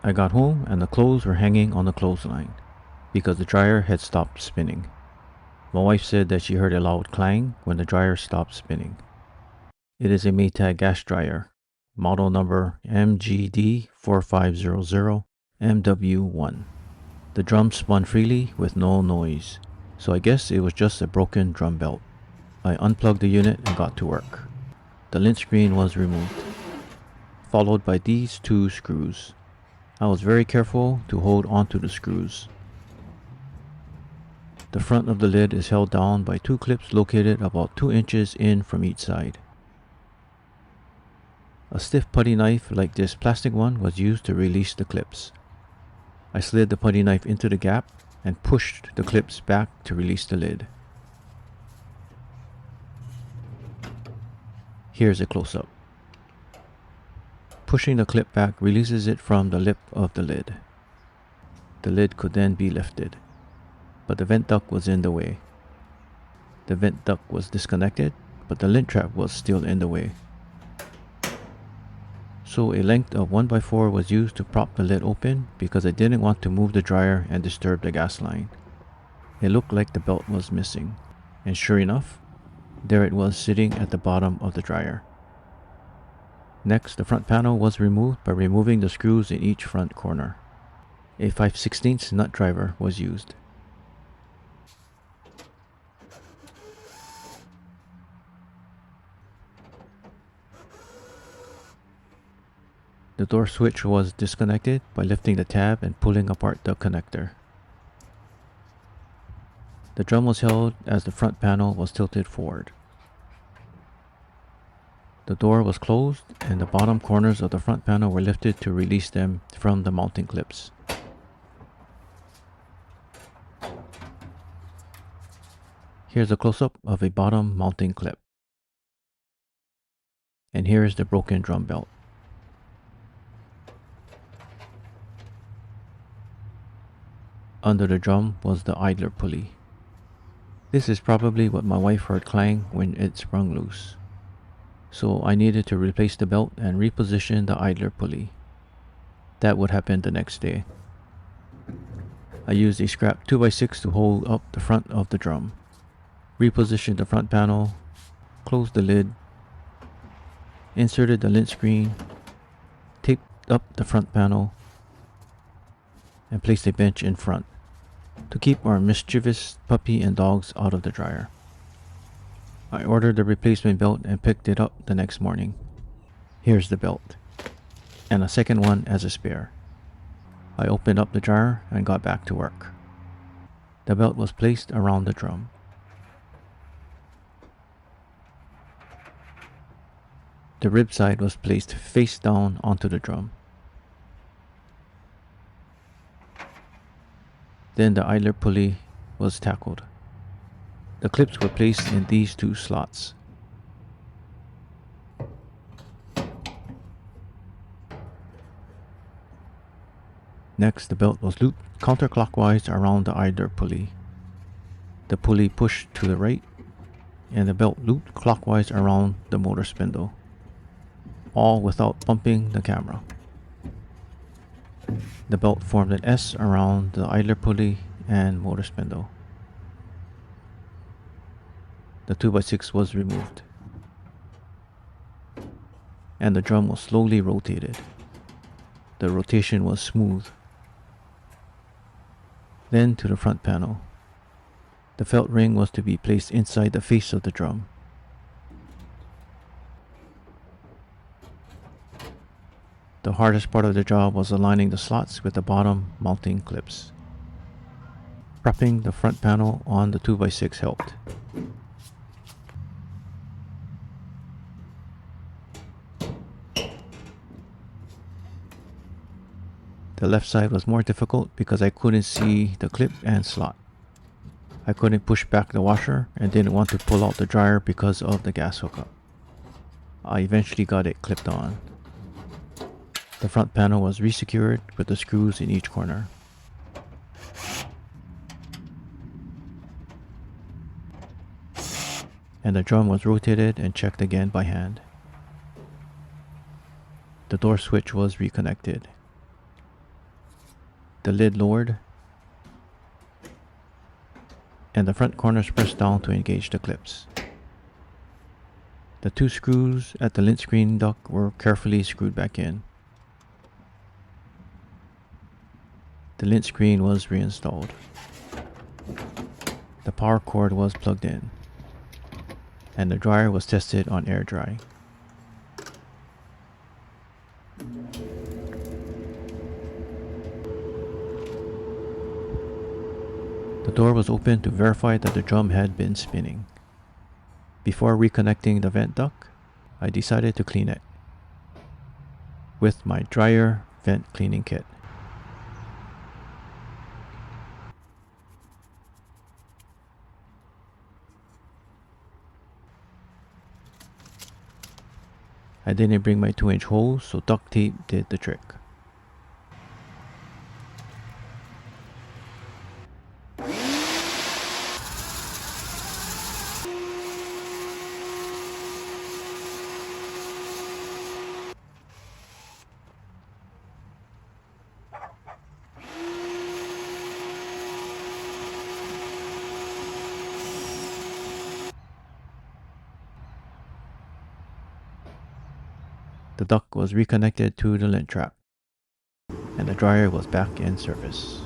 I got home and the clothes were hanging on the clothesline because the dryer had stopped spinning. My wife said that she heard a loud clang when the dryer stopped spinning. It is a Maytag gas dryer, model number MGD4500MW1. The drum spun freely with no noise, so I guess it was just a broken drum belt. I unplugged the unit and got to work. The lint screen was removed, followed by these two screws. I was very careful to hold onto the screws. The front of the lid is held down by two clips located about 2 inches in from each side. A stiff putty knife like this plastic one was used to release the clips. I slid the putty knife into the gap and pushed the clips back to release the lid. Here's a close-up. Pushing the clip back releases it from the lip of the lid. The lid could then be lifted, but the vent duct was in the way. The vent duct was disconnected, but the lint trap was still in the way. So a length of 1x4 was used to prop the lid open because I didn't want to move the dryer and disturb the gas line. It looked like the belt was missing, and sure enough, there it was sitting at the bottom of the dryer. Next, the front panel was removed by removing the screws in each front corner. A 5/16 nut driver was used. The door switch was disconnected by lifting the tab and pulling apart the connector. The drum was held as the front panel was tilted forward. The door was closed and the bottom corners of the front panel were lifted to release them from the mounting clips. Here's a close-up of a bottom mounting clip. And here is the broken drum belt. Under the drum was the idler pulley. This is probably what my wife heard clang when it sprung loose. So I needed to replace the belt and reposition the idler pulley. That would happen the next day. I used a scrap 2x6 to hold up the front of the drum, repositioned the front panel, closed the lid, inserted the lint screen, taped up the front panel, and placed a bench in front to keep our mischievous puppy and dogs out of the dryer. I ordered the replacement belt and picked it up the next morning. Here's the belt, and a second one as a spare. I opened up the dryer and got back to work. The belt was placed around the drum. The rib side was placed face down onto the drum. Then the idler pulley was tackled. The clips were placed in these two slots. Next, the belt was looped counterclockwise around the idler pulley. The pulley pushed to the right, and the belt looped clockwise around the motor spindle, all without bumping the camera. The belt formed an S around the idler pulley and motor spindle. The 2x6 was removed, and the drum was slowly rotated. The rotation was smooth. Then to the front panel. The felt ring was to be placed inside the face of the drum. The hardest part of the job was aligning the slots with the bottom mounting clips. Propping the front panel on the 2x6 helped. The left side was more difficult because I couldn't see the clip and slot. I couldn't push back the washer and didn't want to pull out the dryer because of the gas hookup. I eventually got it clipped on. The front panel was resecured with the screws in each corner. And the drum was rotated and checked again by hand. The door switch was reconnected. the lid lowered, and the front corners pressed down to engage the clips. The 2 screws at the lint screen duct were carefully screwed back in. The lint screen was reinstalled. The power cord was plugged in, and the dryer was tested on air dry. The door was opened to verify that the drum had been spinning. Before reconnecting the vent duct, I decided to clean it with my dryer vent cleaning kit. I didn't bring my 2-inch hose, so duct tape did the trick. The duct was reconnected to the lint trap, and the dryer was back in service.